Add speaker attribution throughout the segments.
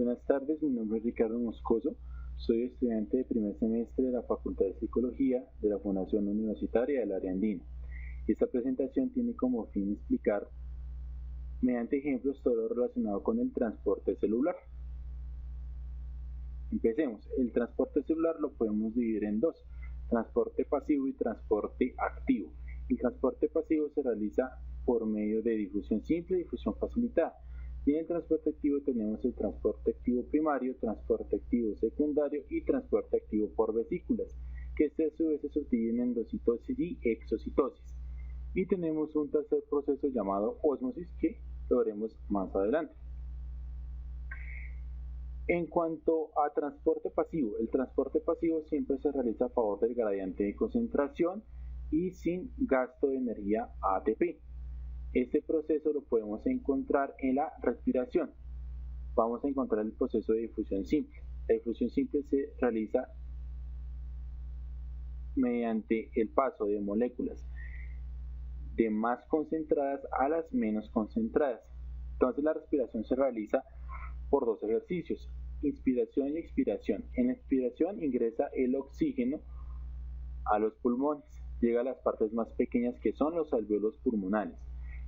Speaker 1: Buenas tardes, mi nombre es Ricardo Moscoso, soy estudiante de primer semestre de la Facultad de Psicología de la Fundación Universitaria del Área Andina. Esta presentación tiene como fin explicar mediante ejemplos todo lo relacionado con el transporte celular. Empecemos. El transporte celular lo podemos dividir en dos: transporte pasivo y transporte activo. El transporte pasivo se realiza por medio de difusión simple y difusión facilitada. Y en el transporte activo tenemos el transporte activo primario, transporte activo secundario y transporte activo por vesículas, que a su vez se subdividen en endocitosis y exocitosis. Y tenemos un tercer proceso llamado ósmosis, que lo veremos más adelante. En cuanto a transporte pasivo, el transporte pasivo siempre se realiza a favor del gradiente de concentración y sin gasto de energía ATP. Este proceso lo podemos encontrar en la respiración. Vamos a encontrar el proceso de difusión simple. La difusión simple se realiza mediante el paso de moléculas de más concentradas a las menos concentradas. Entonces la respiración se realiza por dos ejercicios: inspiración y expiración. En la inspiración ingresa el oxígeno a los pulmones, llega a las partes más pequeñas que son los alvéolos pulmonares.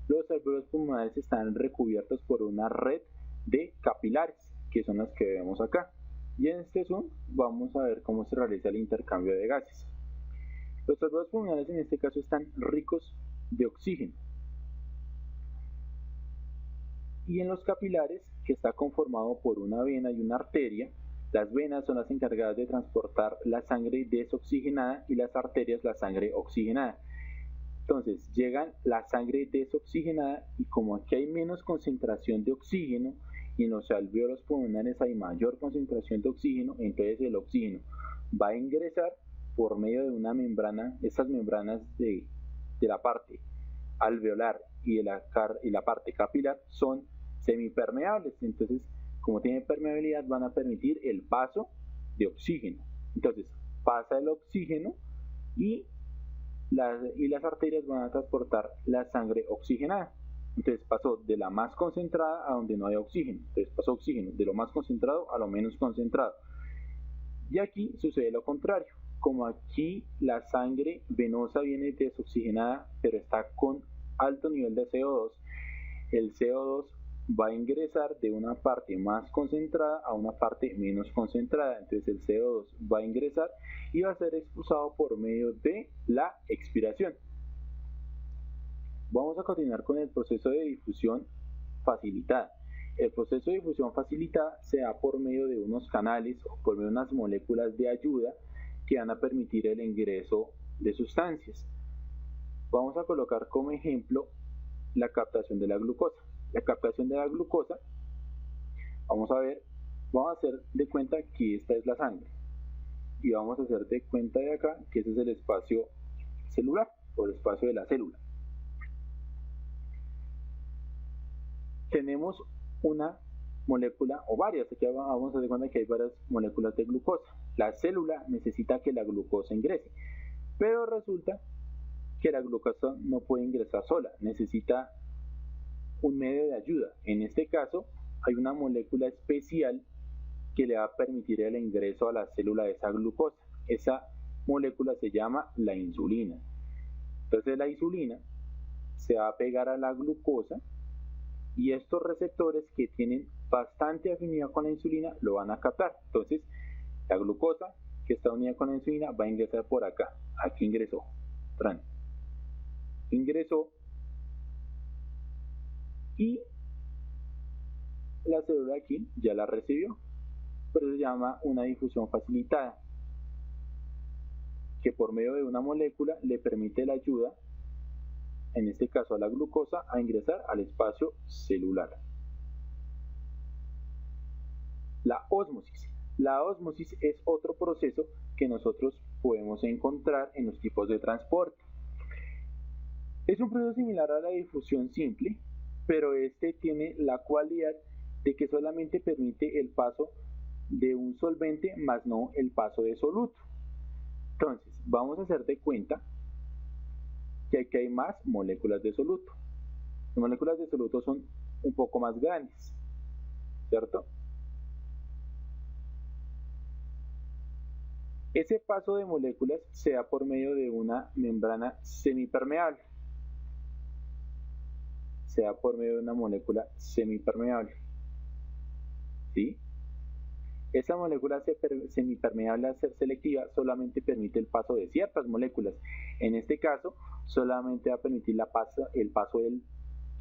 Speaker 1: Los alvéolos pulmonares están recubiertos por una red de capilares, que son las que vemos acá. Y en este zoom vamos a ver cómo se realiza el intercambio de gases. Los alvéolos pulmonares en este caso están ricos de oxígeno. Y en los capilares, que está conformado por una vena y una arteria, las venas son las encargadas de transportar la sangre desoxigenada y las arterias la sangre oxigenada. Entonces llegan la sangre desoxigenada, y como aquí hay menos concentración de oxígeno y en los alvéolos pulmonares hay mayor concentración de oxígeno, entonces el oxígeno va a ingresar por medio de una membrana. Estas membranas de la parte alveolar y de la parte capilar son semipermeables, entonces como tienen permeabilidad van a permitir el paso de oxígeno. Entonces pasa el oxígeno y las arterias van a transportar la sangre oxigenada. Entonces pasó de la más concentrada a donde no hay oxígeno. Entonces pasó oxígeno de lo más concentrado a lo menos concentrado. Y aquí sucede lo contrario. Como aquí la sangre venosa viene desoxigenada pero está con alto nivel de CO2, el CO2 va a ingresar de una parte más concentrada a una parte menos concentrada. Entonces el CO2 va a ingresar y va a ser expulsado por medio de la expiración. Vamos a continuar con el proceso de difusión facilitada. El proceso de difusión facilitada se da por medio de unos canales o por medio de unas moléculas de ayuda que van a permitir el ingreso de sustancias. Vamos a colocar como ejemplo la captación de la glucosa. La captación de la glucosa, vamos a hacer de cuenta que esta es la sangre y vamos a hacer de cuenta de acá que ese es el espacio celular o el espacio de la célula. Tenemos una molécula o varias, aquí vamos a hacer cuenta que hay varias moléculas de glucosa. La célula necesita que la glucosa ingrese, pero resulta que la glucosa no puede ingresar sola, necesita un medio de ayuda. En este caso hay una molécula especial que le va a permitir el ingreso a la célula de esa glucosa. Esa molécula se llama la insulina. Entonces la insulina se va a pegar a la glucosa y estos receptores, que tienen bastante afinidad con la insulina, lo van a captar. Entonces la glucosa que está unida con la insulina va a ingresar por acá. Aquí ingresó, ingresó, y la célula aquí ya la recibió. Pero se llama una difusión facilitada, que por medio de una molécula le permite la ayuda, en este caso a la glucosa, a ingresar al espacio celular. La ósmosis. La ósmosis es otro proceso que nosotros podemos encontrar en los tipos de transporte. Es un proceso similar a la difusión simple, pero este tiene la cualidad de que solamente permite el paso de un solvente, más no el paso de soluto. Entonces vamos a hacer de cuenta que aquí hay más moléculas de soluto. Las moléculas de soluto son un poco más grandes, ¿cierto? Ese paso de moléculas se da por medio de una membrana semipermeable. Se da por medio de una molécula semipermeable. ¿Sí? Esa molécula semipermeable, al ser selectiva, solamente permite el paso de ciertas moléculas. En este caso, solamente va a permitir el paso del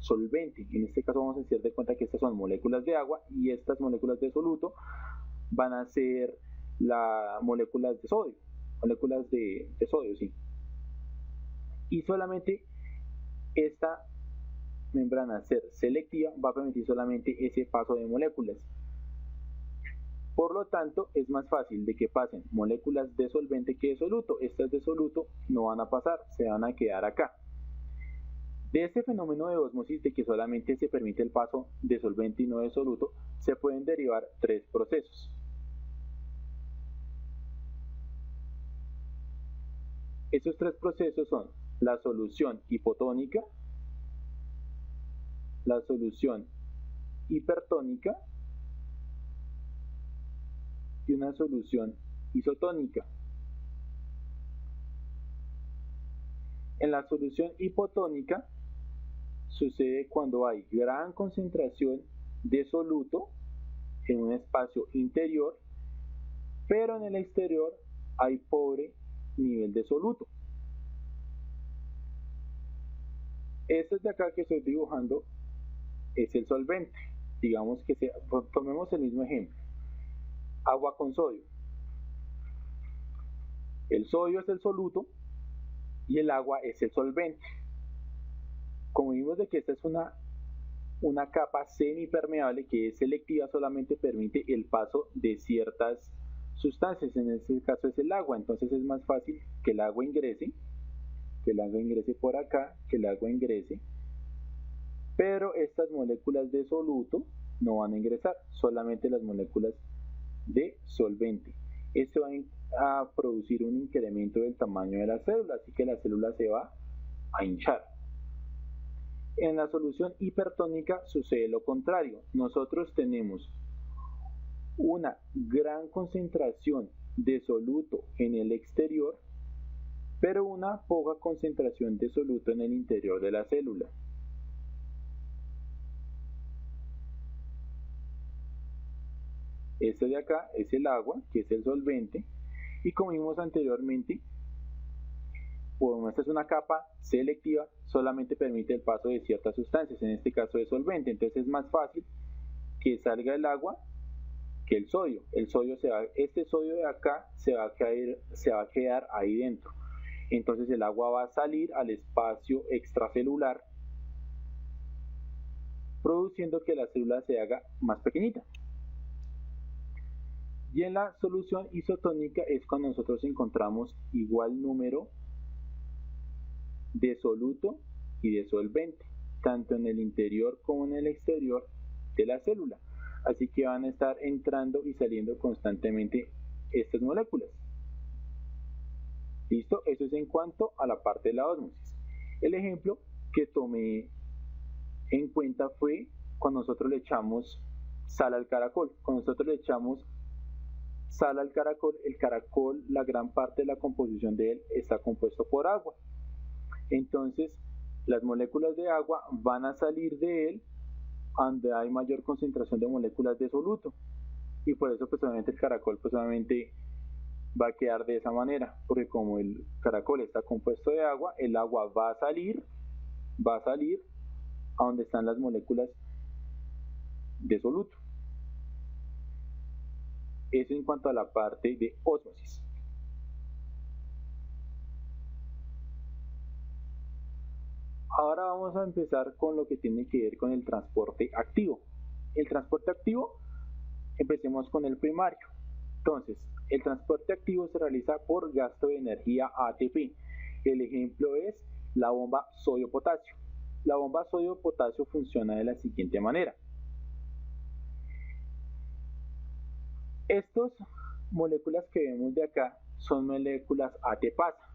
Speaker 1: solvente. En este caso vamos a hacer de cuenta que estas son moléculas de agua y estas moléculas de soluto van a ser las moléculas de sodio. Moléculas de sodio, sí. Y solamente esta membrana ser selectiva va a permitir solamente ese paso de moléculas. Por lo tanto, es más fácil de que pasen moléculas de solvente que de soluto. Estas de soluto no van a pasar, se van a quedar acá. De este fenómeno de ósmosis, de que solamente se permite el paso de solvente y no de soluto, se pueden derivar tres procesos. Estos tres procesos son la solución hipotónica, la solución hipertónica y una solución isotónica. En la solución hipotónica sucede cuando hay gran concentración de soluto en un espacio interior, pero en el exterior hay pobre nivel de soluto. Este de acá que estoy dibujando es el solvente. Digamos que tomemos el mismo ejemplo. Agua con sodio. El sodio es el soluto y el agua es el solvente. Como vimos de que esta es una capa semipermeable que es selectiva, solamente permite el paso de ciertas sustancias, en este caso es el agua, entonces es más fácil que el agua ingrese por acá, que el agua ingrese, pero estas moléculas de soluto no van a ingresar, solamente las moléculas de solvente. Esto va a producir un incremento del tamaño de la célula, así que la célula se va a hinchar. En la solución hipertónica sucede lo contrario. Nosotros tenemos una gran concentración de soluto en el exterior, pero una poca concentración de soluto en el interior de la célula. Este de acá es el agua, que es el solvente, y como vimos anteriormente, como esta es una capa selectiva, solamente permite el paso de ciertas sustancias, en este caso de solvente, entonces es más fácil que salga el agua que el sodio. Este sodio de acá se va a quedar ahí dentro. Entonces el agua va a salir al espacio extracelular, produciendo que la célula se haga más pequeñita. Y en la solución isotónica es cuando nosotros encontramos igual número de soluto y de solvente, tanto en el interior como en el exterior de la célula. Así que van a estar entrando y saliendo constantemente estas moléculas. ¿Listo? Eso es en cuanto a la parte de la ósmosis. El ejemplo que tomé en cuenta fue cuando nosotros le echamos sal al caracol. Cuando nosotros le echamos sal al caracol, el caracol, la gran parte de la composición de él está compuesto por agua. Entonces, las moléculas de agua van a salir de él donde hay mayor concentración de moléculas de soluto. Y por eso, pues obviamente el caracol, pues obviamente va a quedar de esa manera, porque como el caracol está compuesto de agua, el agua va a salir a donde están las moléculas de soluto. Eso en cuanto a la parte de ósmosis. Ahora vamos a empezar con lo que tiene que ver con el transporte activo. El transporte activo, empecemos con el primario. Entonces, el transporte activo se realiza por gasto de energía ATP. El ejemplo es la bomba sodio-potasio. La bomba sodio-potasio funciona de la siguiente manera. Estas moléculas que vemos de acá son moléculas ATPasa.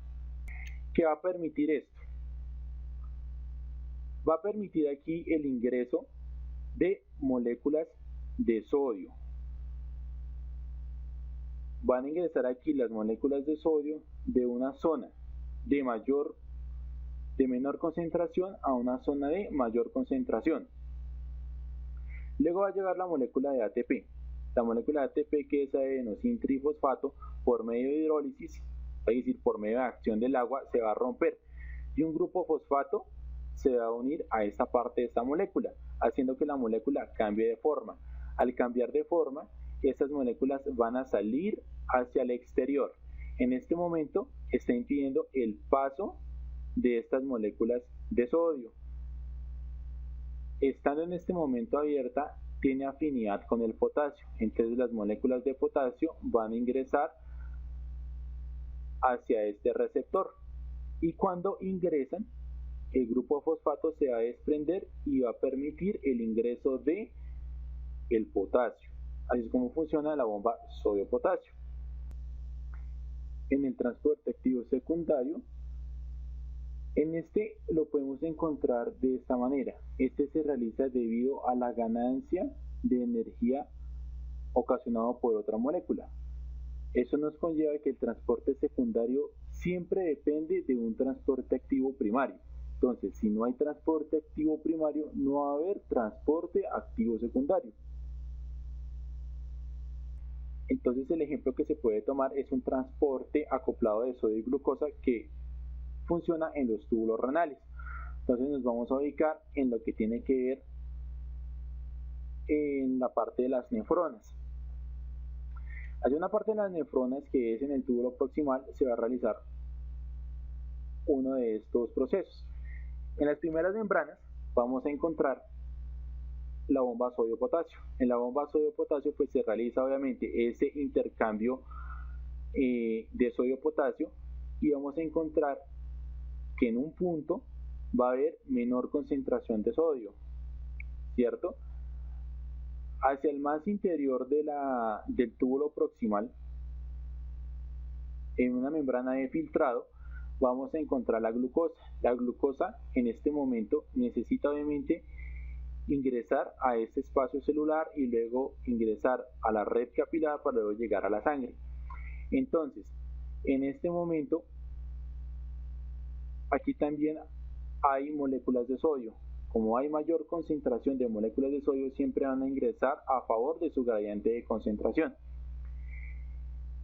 Speaker 1: ¿Qué va a permitir esto? Va a permitir aquí el ingreso de moléculas de sodio. van a ingresar aquí las moléculas de sodio de una zona de menor concentración a una zona de mayor concentración. Luego va a llegar la molécula de ATP. La molécula de ATP, que es adenosintrifosfato, por medio de hidrólisis, es decir, por medio de acción del agua, se va a romper y un grupo fosfato se va a unir a esta parte de esta molécula, haciendo que la molécula cambie de forma. Al cambiar de forma, estas moléculas van a salir hacia el exterior. En este momento está impidiendo el paso de estas moléculas de sodio. Estando en este momento abierta, tiene afinidad con el potasio, entonces las moléculas de potasio van a ingresar hacia este receptor y cuando ingresan, el grupo fosfato se va a desprender y va a permitir el ingreso de el potasio. Así es como funciona la bomba sodio-potasio. En el transporte activo secundario, en este lo podemos encontrar de esta manera. Este se realiza debido a la ganancia de energía ocasionado por otra molécula. Eso nos conlleva que el transporte secundario siempre depende de un transporte activo primario. Entonces, si no hay transporte activo primario, no va a haber transporte activo secundario. Entonces, el ejemplo que se puede tomar es un transporte acoplado de sodio y glucosa que funciona en los túbulos renales. Entonces nos vamos a ubicar en lo que tiene que ver en la parte de las nefronas. Hay una parte de las nefronas que es en el túbulo proximal, se va a realizar uno de estos procesos. En las primeras membranas vamos a encontrar la bomba sodio-potasio. En la bomba sodio-potasio pues se realiza obviamente ese intercambio de sodio-potasio y vamos a encontrar que en un punto va a haber menor concentración de sodio, ¿cierto? Hacia el más interior del túbulo proximal, en una membrana de filtrado, vamos a encontrar la glucosa. La glucosa en este momento necesita obviamente ingresar a este espacio celular y luego ingresar a la red capilar para luego llegar a la sangre. Entonces, en este momento, aquí también hay moléculas de sodio. Como hay mayor concentración de moléculas de sodio, siempre van a ingresar a favor de su gradiente de concentración.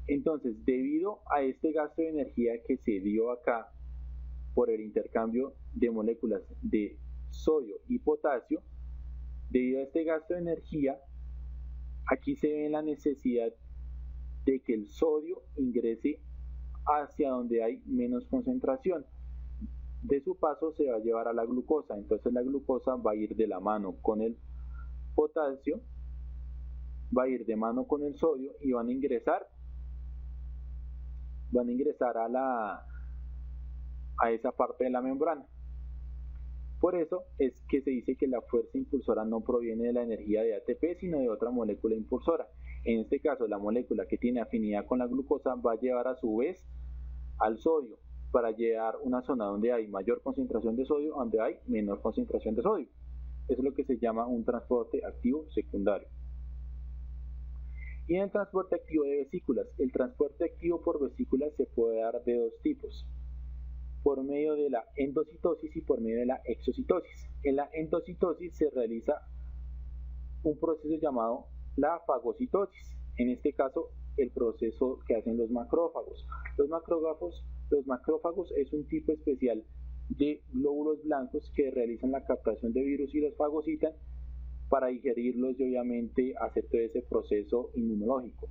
Speaker 1: Entonces, debido a este gasto de energía que se dio acá por el intercambio de moléculas de sodio y potasio, debido a este gasto de energía, aquí se ve la necesidad de que el sodio ingrese hacia donde hay menos concentración. De su paso se va a llevar a la glucosa, entonces la glucosa va a ir de la mano con el potasio, va a ir de mano con el sodio y van a ingresar a esa parte de la membrana. Por eso es que se dice que la fuerza impulsora no proviene de la energía de ATP, sino de otra molécula impulsora. En este caso, la molécula que tiene afinidad con la glucosa va a llevar a su vez al sodio, para llegar a una zona donde hay mayor concentración de sodio, donde hay menor concentración de sodio. Eso es lo que se llama un transporte activo secundario. Y en el transporte activo de vesículas, el transporte activo por vesículas se puede dar de dos tipos, por medio de la endocitosis y por medio de la exocitosis. En la endocitosis se realiza un proceso llamado la fagocitosis, en este caso el proceso que hacen los macrófagos. Los macrófagos es un tipo especial de glóbulos blancos que realizan la captación de virus y los fagocitan para digerirlos y obviamente hacer todo ese proceso inmunológico.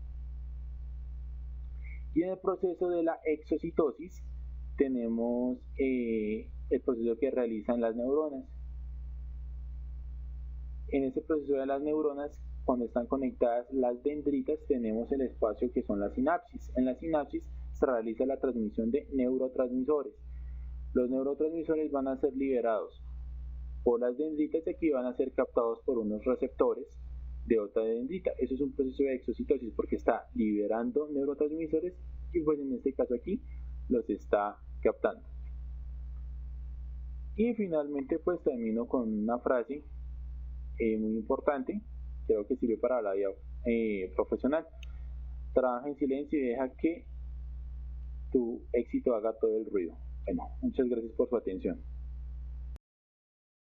Speaker 1: Y en el proceso de la exocitosis tenemos el proceso que realizan las neuronas. En este proceso de las neuronas, cuando están conectadas las dendritas, tenemos el espacio que son las sinapsis. En las sinapsis se realiza la transmisión de neurotransmisores. Los neurotransmisores van a ser liberados por las dendritas y aquí van a ser captados por unos receptores de otra dendrita. Eso es un proceso de exocitosis porque está liberando neurotransmisores y pues en este caso aquí los está captando. Y finalmente pues termino con una frase muy importante, creo que sirve para la vida profesional. trabaja en silencio y deja que tu éxito haga todo el ruido. Bueno, muchas gracias por su atención.